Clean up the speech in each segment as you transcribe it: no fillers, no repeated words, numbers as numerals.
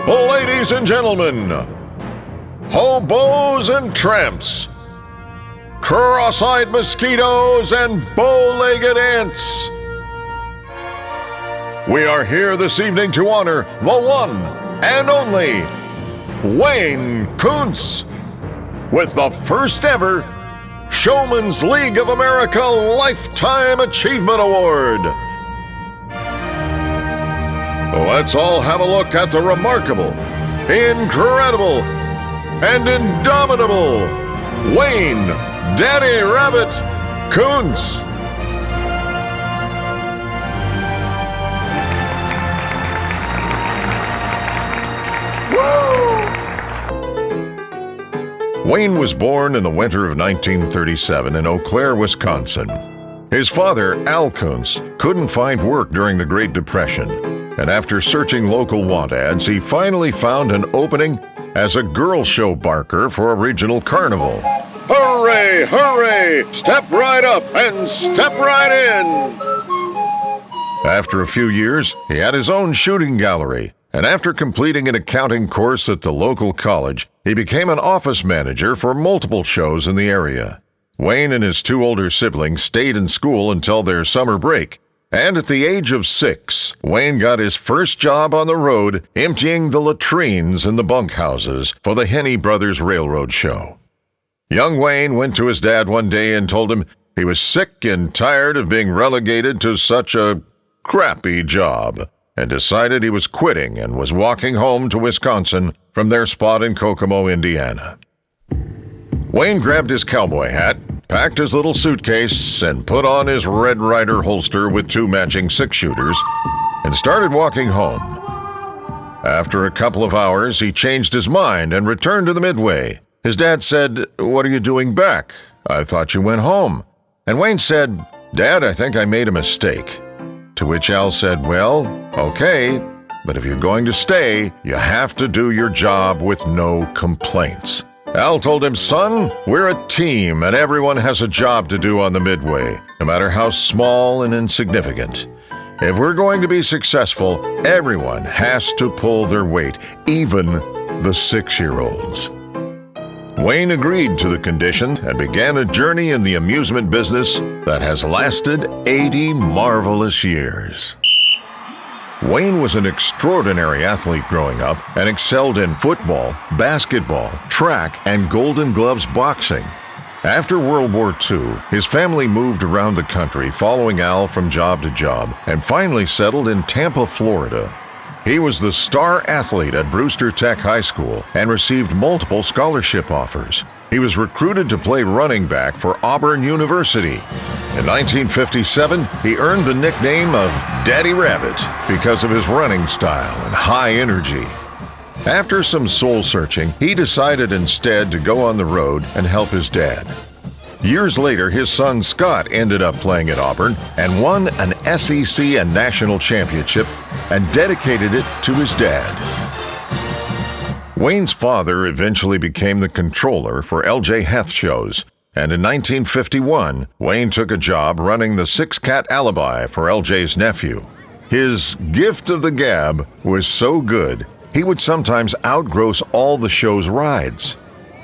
Ladies and gentlemen, hobos and tramps, cross-eyed mosquitoes and bow-legged ants, we are here this evening to honor the one and only Wayne Kunz with the first ever Showman's League of America Lifetime Achievement Award. Let's all have a look at the remarkable, incredible, and indomitable Wayne Daddy Rabbit Kunz. Wayne was born in the winter of 1937 in Eau Claire, Wisconsin. His father, Al Kunz, couldn't find work during the Great Depression, and after searching local want ads, he finally found an opening as a girl show barker for a regional carnival. Hooray, hooray! Step right up and step right in! After a few years, he had his own shooting gallery, and after completing an accounting course at the local college, he became an office manager for multiple shows in the area. Wayne and his two older siblings stayed in school until their summer break, and at the age of 6, Wayne got his first job on the road emptying the latrines in the bunkhouses for the Henney Brothers Railroad Show. Young Wayne went to his dad one day and told him he was sick and tired of being relegated to such a crappy job, and decided he was quitting and was walking home to Wisconsin from their spot in Kokomo, Indiana. Wayne grabbed his cowboy hat, packed his little suitcase, and put on his Red Ryder holster with 2 matching 6-shooters, and started walking home. After a couple of hours, he changed his mind and returned to the Midway. His dad said, "What are you doing back? I thought you went home." And Wayne said, "Dad, I think I made a mistake." To which Al said, "Well, okay, but if you're going to stay, you have to do your job with no complaints." Al told him, "Son, we're a team and everyone has a job to do on the Midway, no matter how small and insignificant. If we're going to be successful, everyone has to pull their weight, even the 6-year-olds. Wayne agreed to the condition and began a journey in the amusement business that has lasted 80 marvelous years. Wayne was an extraordinary athlete growing up and excelled in football, basketball, track, and Golden Gloves boxing. After World War II, his family moved around the country, following Al from job to job, and finally settled in Tampa, Florida. He was the star athlete at Brewster Tech High School and received multiple scholarship offers. He was recruited to play running back for Auburn University. In 1957, he earned the nickname of Daddy Rabbit because of his running style and high energy. After some soul-searching, he decided instead to go on the road and help his dad. Years later, his son Scott ended up playing at Auburn and won an SEC and national championship and dedicated it to his dad. Wayne's father eventually became the controller for L.J. Heth shows, and in 1951, Wayne took a job running the 6-cat alibi for L.J.'s nephew. His gift of the gab was so good, he would sometimes outgross all the show's rides.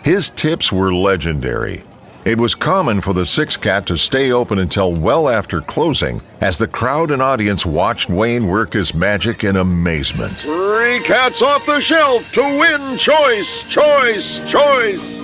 His tips were legendary. It was common for the 6-cat to stay open until well after closing, as the crowd and audience watched Wayne work his magic in amazement. 3 cats off the shelf to win choice, choice, choice!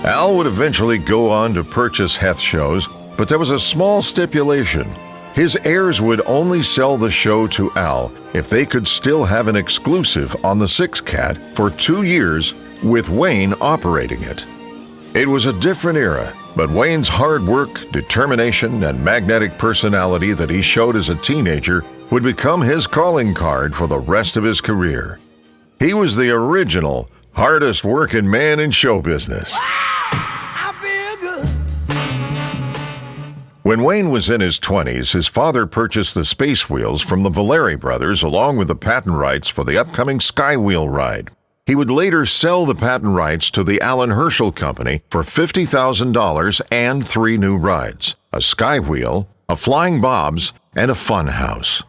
Al would eventually go on to purchase Heth shows, but there was a small stipulation. His heirs would only sell the show to Al if they could still have an exclusive on the 6-cat for 2 years with Wayne operating it. It was a different era, but Wayne's hard work, determination, and magnetic personality that he showed as a teenager would become his calling card for the rest of his career. He was the original, hardest working man in show business. I feel good. When Wayne was in his 20s, his father purchased the space wheels from the Valeri brothers along with the patent rights for the upcoming Skywheel ride. He would later sell the patent rights to the Allen Herschel Company for $50,000 and 3 new rides, a Skywheel, a Flying Bob's, and a Fun House.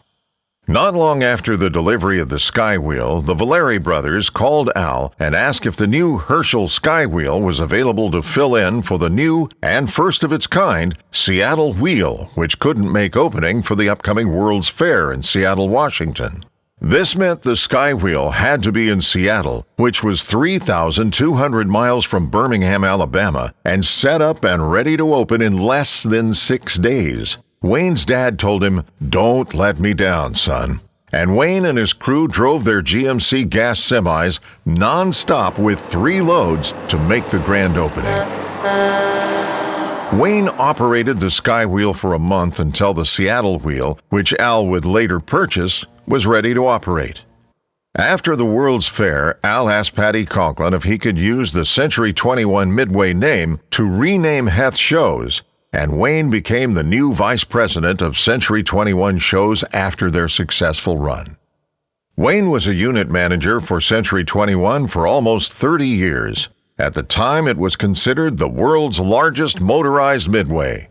Not long after the delivery of the Skywheel, the Valeri brothers called Al and asked if the new Herschel Skywheel was available to fill in for the new and first of its kind Seattle Wheel, which couldn't make opening for the upcoming World's Fair in Seattle, Washington. This meant the Skywheel had to be in Seattle, which was 3,200 miles from Birmingham, Alabama, and set up and ready to open in less than 6 days. Wayne's dad told him, "Don't let me down, son." And Wayne and his crew drove their GMC gas semis non-stop with 3 loads to make the grand opening. Wayne operated the Skywheel for a month until the Seattle Wheel, which Al would later purchase, was ready to operate. After the World's Fair, Al asked Patty Conklin if he could use the Century 21 Midway name to rename Heth Shows, and Wayne became the new vice president of Century 21 Shows after their successful run. Wayne was a unit manager for Century 21 for almost 30 years. At the time, it was considered the world's largest motorized midway.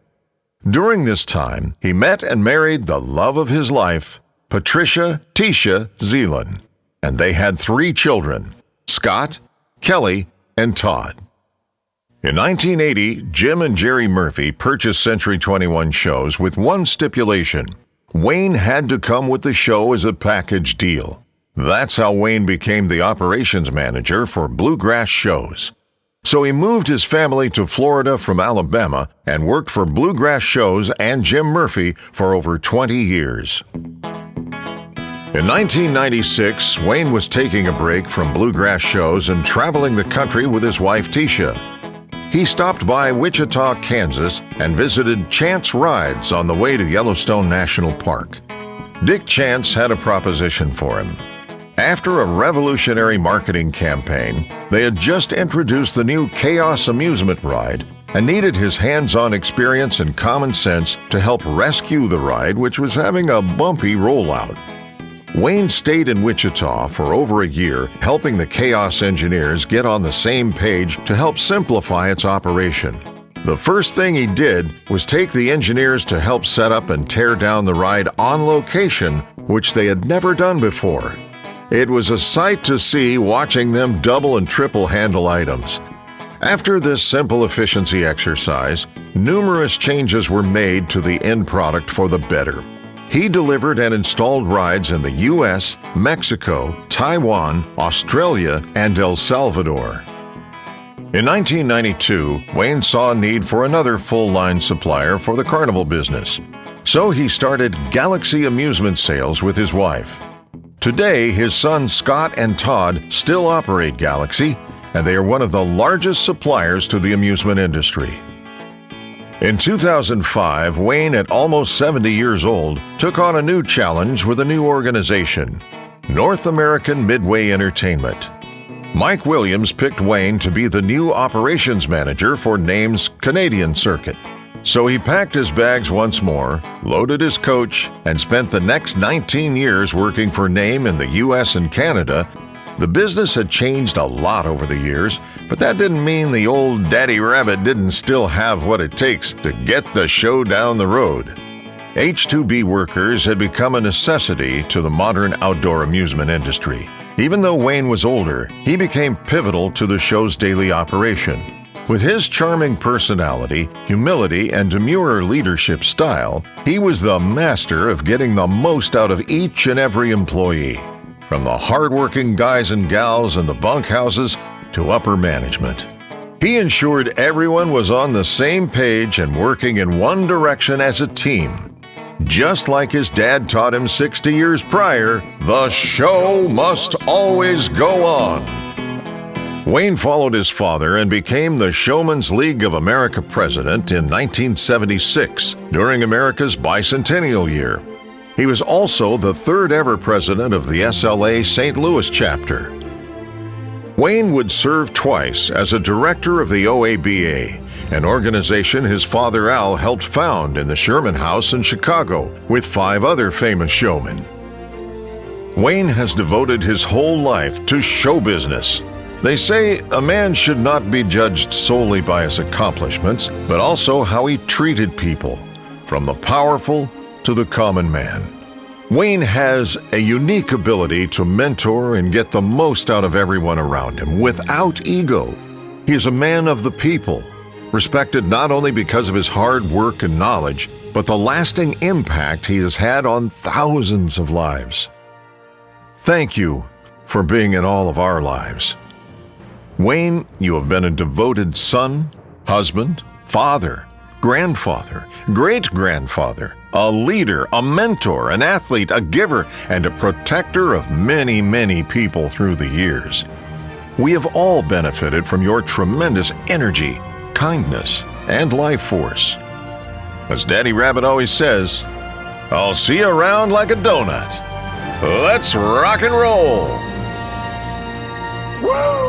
During this time, he met and married the love of his life, Patricia Tisha Zeeland, and they had 3 children, Scott, Kelly, and Todd. In 1980, Jim and Jerry Murphy purchased Century 21 Shows with one stipulation: Wayne had to come with the show as a package deal. That's how Wayne became the operations manager for Bluegrass Shows. So he moved his family to Florida from Alabama and worked for Bluegrass Shows and Jim Murphy for over 20 years. In 1996, Wayne was taking a break from Bluegrass Shows and traveling the country with his wife Tisha. He stopped by Wichita, Kansas, and visited Chance Rides on the way to Yellowstone National Park. Dick Chance had a proposition for him. After a revolutionary marketing campaign, they had just introduced the new Chaos amusement ride and needed his hands-on experience and common sense to help rescue the ride, which was having a bumpy rollout. Wayne stayed in Wichita for over a year, helping the Chaos engineers get on the same page to help simplify its operation. The first thing he did was take the engineers to help set up and tear down the ride on location, which they had never done before. It was a sight to see watching them double and triple handle items. After this simple efficiency exercise, numerous changes were made to the end product for the better. He delivered and installed rides in the U.S., Mexico, Taiwan, Australia, and El Salvador. In 1992, Wayne saw a need for another full-line supplier for the carnival business. So he started Galaxy Amusement Sales with his wife. Today, his sons Scott and Todd still operate Galaxy, and they are one of the largest suppliers to the amusement industry. In 2005, Wayne, at almost 70 years old, took on a new challenge with a new organization, North American Midway Entertainment. Mike Williams picked Wayne to be the new operations manager for NAME's Canadian circuit. So he packed his bags once more, loaded his coach, and spent the next 19 years working for NAME in the U.S. and Canada. The business had changed a lot over the years, but that didn't mean the old Daddy Rabbit didn't still have what it takes to get the show down the road. H-2B workers had become a necessity to the modern outdoor amusement industry. Even though Wayne was older, he became pivotal to the show's daily operation. With his charming personality, humility, and demure leadership style, he was the master of getting the most out of each and every employee. From the hard-working guys and gals in the bunkhouses to upper management. He ensured everyone was on the same page and working in one direction as a team. Just like his dad taught him 60 years prior, the show must always go on. Wayne followed his father and became the Showman's League of America president in 1976 during America's bicentennial year. He was also the 3rd ever president of the SLA St. Louis chapter. Wayne would serve twice as a director of the OABA, an organization his father Al helped found in the Sherman House in Chicago with 5 other famous showmen. Wayne has devoted his whole life to show business. They say a man should not be judged solely by his accomplishments, but also how he treated people, from the powerful to the common man. Wayne has a unique ability to mentor and get the most out of everyone around him without ego. He is a man of the people, respected not only because of his hard work and knowledge, but the lasting impact he has had on thousands of lives. Thank you for being in all of our lives. Wayne, you have been a devoted son, husband, father, grandfather, great-grandfather, a leader, a mentor, an athlete, a giver, and a protector of many, many people through the years. We have all benefited from your tremendous energy, kindness, and life force. As Daddy Rabbit always says, I'll see you around like a donut. Let's rock and roll! Woo!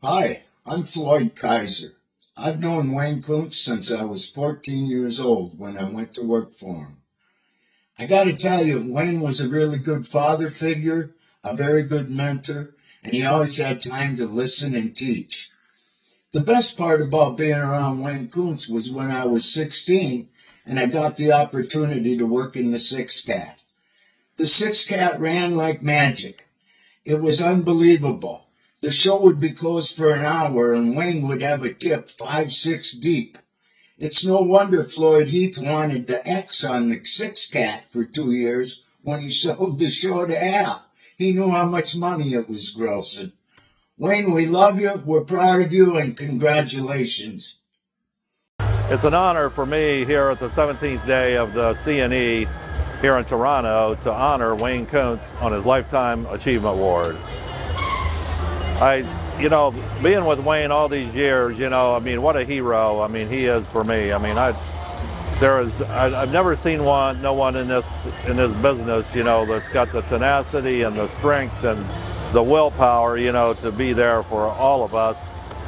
Hi, I'm Floyd Kaiser. I've known Wayne Kunz since I was 14 years old when I went to work for him. I got to tell you, Wayne was a really good father figure, a very good mentor, and he always had time to listen and teach. The best part about being around Wayne Kunz was when I was 16 and I got the opportunity to work in the Six Cat. The Six Cat ran like magic. It was unbelievable. The show would be closed for an hour and Wayne would have a tip 5, 6 deep. It's no wonder Floyd Heath wanted the X on the Six Cat for 2 years when he sold the show to Al. He knew how much money it was grossing. Wayne, we love you, we're proud of you, and congratulations. It's an honor for me here at the 17th day of the CNE here in Toronto to honor Wayne Kunz on his Lifetime Achievement Award. Being with Wayne all these years, what a hero. He is for me. I've never seen no one in this business, that's got the tenacity and the strength and the willpower, to be there for all of us,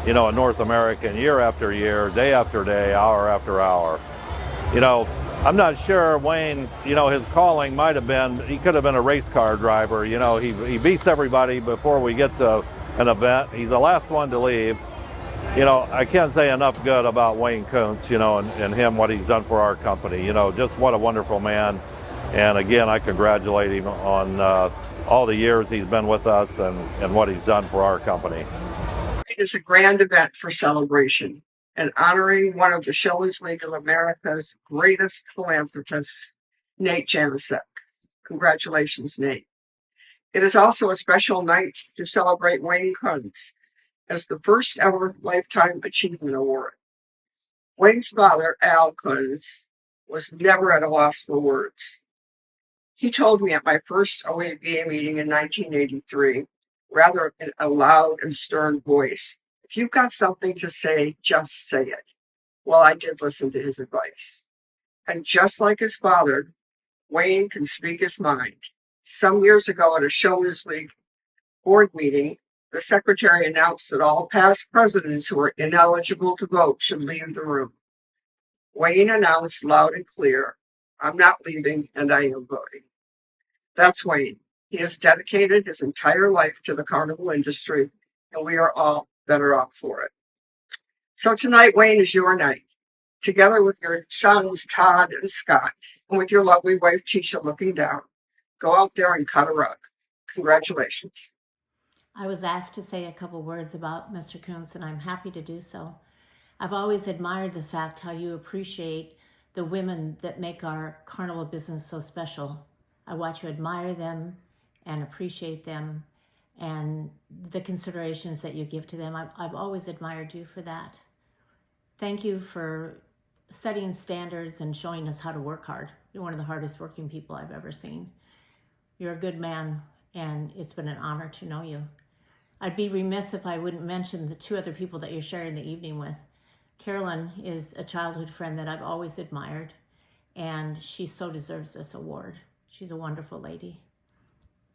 in North America, year after year, day after day, hour after hour. I'm not sure Wayne, his calling might have been, he could have been a race car driver. He beats everybody before we get to an event. He's the last one to leave. I can't say enough good about Wayne Kunz, and him, what he's done for our company. Just what a wonderful man. And again, I congratulate him on all the years he's been with us and what he's done for our company. It is a grand event for celebration and honoring one of the Showman's League of America's greatest philanthropists, Nate Janicek. Congratulations, Nate. It is also a special night to celebrate Wayne Kunz as the first ever Lifetime Achievement Award. Wayne's father, Al Kunz, was never at a loss for words. He told me at my first OABA meeting in 1983, rather in a loud and stern voice, if you've got something to say, just say it. Well, I did listen to his advice. And just like his father, Wayne can speak his mind. Some years ago at a Showman's League board meeting, the secretary announced that all past presidents who were ineligible to vote should leave the room. Wayne announced loud and clear, I'm not leaving and I am voting. That's Wayne. He has dedicated his entire life to the carnival industry, and we are all better off for it. So tonight, Wayne, is your night. Together with your sons, Todd and Scott, and with your lovely wife, Tisha, looking down, go out there and cut a rug. Congratulations. I was asked to say a couple words about Mr. Kunz, and I'm happy to do so. I've always admired the fact how you appreciate the women that make our carnival business so special. I watch you admire them and appreciate them and the considerations that you give to them. I've always admired you for that. Thank you for setting standards and showing us how to work hard. You're one of the hardest working people I've ever seen. You're a good man, and it's been an honor to know you. I'd be remiss if I wouldn't mention the two other people that you're sharing the evening with. Carolyn is a childhood friend that I've always admired, and she so deserves this award. She's a wonderful lady.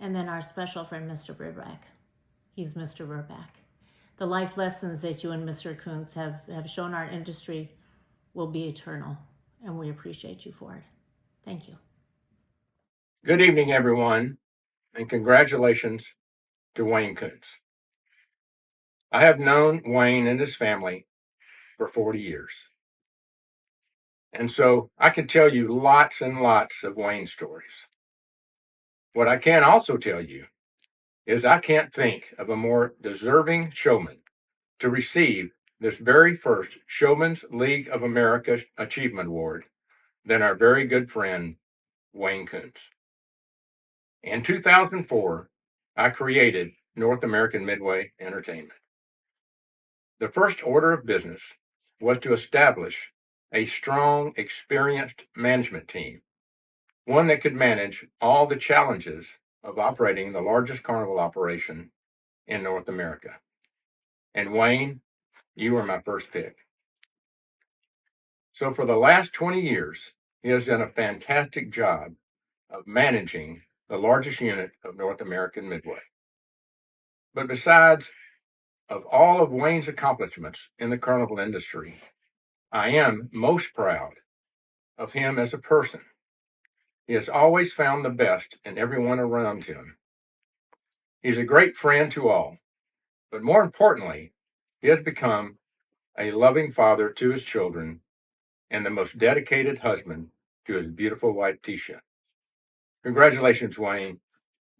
And then our special friend, Mr. Burback. He's Mr. Burback. The life lessons that you and Mr. Kunz have shown our industry will be eternal, and we appreciate you for it. Thank you. Good evening, everyone, and congratulations to Wayne Kunz. I have known Wayne and his family for 40 years. And so I can tell you lots and lots of Wayne stories. What I can also tell you is I can't think of a more deserving showman to receive this very first Showman's League of America Achievement Award than our very good friend, Wayne Kunz. In 2004, I created North American Midway Entertainment. The first order of business was to establish a strong, experienced management team, one that could manage all the challenges of operating the largest carnival operation in North America. And Wayne, you were my first pick. So for the last 20 years, he has done a fantastic job of managing the largest unit of North American Midway. But besides of all of Wayne's accomplishments in the carnival industry, I am most proud of him as a person. He has always found the best in everyone around him. He's a great friend to all, but more importantly, he has become a loving father to his children and the most dedicated husband to his beautiful wife, Tisha. Congratulations, Wayne.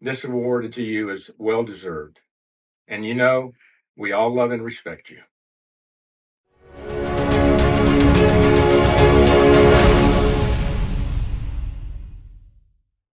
This award to you is well deserved. And you know, we all love and respect you.